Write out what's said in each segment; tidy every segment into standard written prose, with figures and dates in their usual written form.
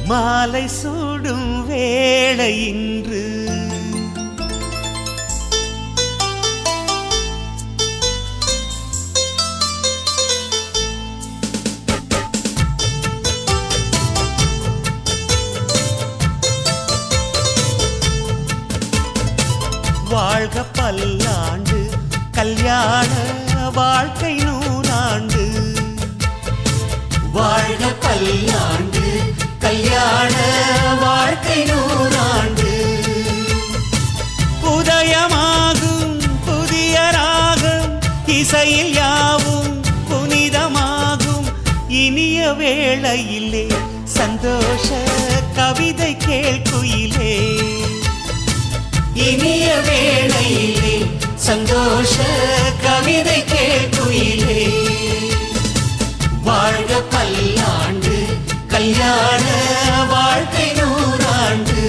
மாலை சூடும் வேளை இன்று வாழ்க பல்லாண்டு கல்யாண வாழ்க்கை நூறாண்டு வாழ்க பல்லாண்டு கல்யாண வாழ்க்கை நூறாண்டு உதயமாகும் புதிய ராகம் இசையில் யாவும் புனிதமாகும் இனிய வேளையிலே சந்தோஷ கவிதை கேள்குயிலே இனிய வேளையிலே சந்தோஷ கவிதை கேள்குயிலே வாழ்க பல்லாண்டு கல்யாண வாழ்க்கை நூறாண்டு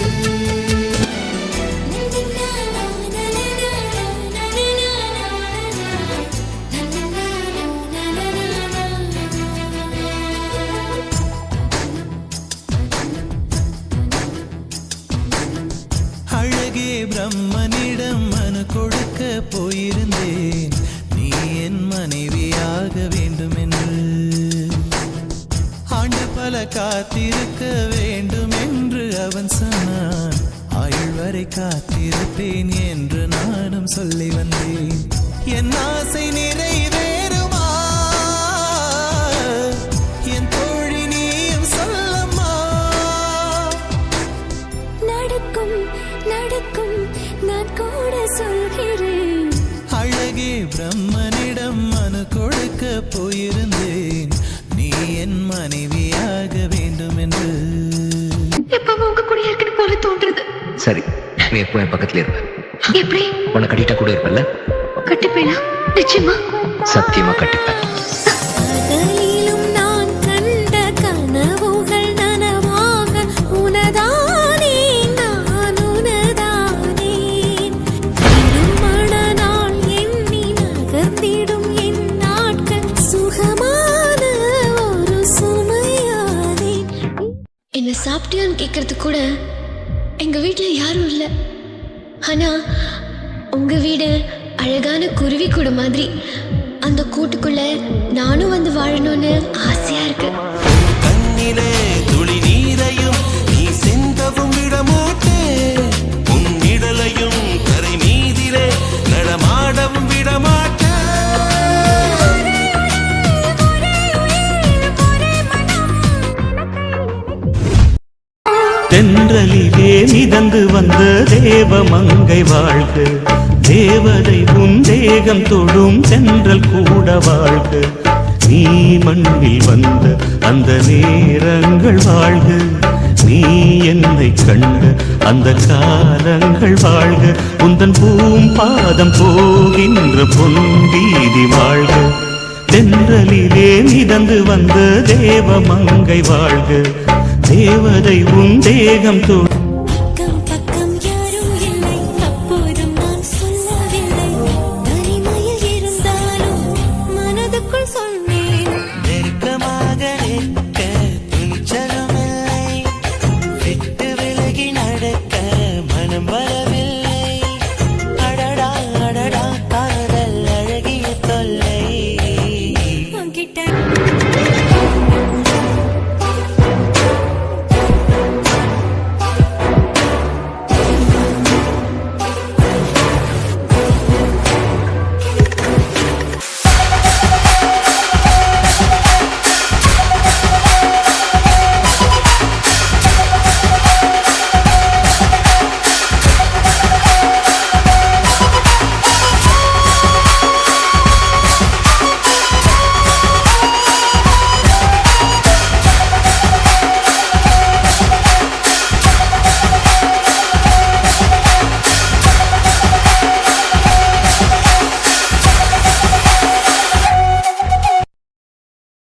அழகே பிரம்மனிடம் மனு கொடுக்க போயிருந்தேன் நீ என் மனைவியாக வேண்டும் என்று ஆண்டு பல காத்திருக்க வேண்டும் என்று அவன் சொன்னான் ஆயுள் வரை காத்திருப்பேன் என்று நானும் சொல்லி வந்தேன் என் ஆசை நிறைவேறுமா என் தோழி நீயும் சொல்லம்மா நடக்கும் நடக்கும் நான் கூட சொல்கிறேன் அழகே பிரம்மனிடம் மனு கொடுக்க போயிருந்தேன் நீ என் மனைவியாக வேண்டும் என்று எப்பவும் உங்க கூட இருக்கணும் போல தோன்றது சரி நீ எப்போ என் பக்கத்துல இருப்ப எப்படி உன்னை கட்டிட்டா கூட இருப்பல்ல கட்டிப்பேனா நிச்சயமா சத்தியமா கட்டிப்பேன் பகலிலும் நான் கண்ட கனவுகள் நனவாக உனதானே நான் உனதானே திருமண நாள் எண்ணி நகர்ந்திடும் என் நாட்கள் சுகமான ஒரு சுமையானே என்ன சாப்பிட்டியான்னு கேட்கறது கூட எங்க வீட்டுல யாரும் இல்ல ஆனா உங்க வீடு அழகான குருவி கூடு மாதிரி அந்த கூட்டுக்குள்ள நானும் வந்து வாழணும்னு ஆசையா இருக்கு கண்ணிலே துளி நீரையும் நீ செந்தவும் விடமாட்டே உன் நிழலையும் கரை மீதிலே நடமாடவும் விடமாட்டே தென்றலிலே மிதந்து வந்த தேவ மங்கை வாழ்க தேவதை உன் தேகம் தொடும் சென்றல் கூட வாழ்க நீ மண்ணில் வந்த அந்த நேரங்கள் வாழ்க நீ என்னை கண்ட அந்த காலங்கள் வாழ்க உந்தன் பூம்பாதம் போகின்ற பொன்வீதி வாழ்க தென்றலிலே மிதந்து வந்த தேவ மங்கை வாழ்க தேவதை உன் தேகம் தொடும்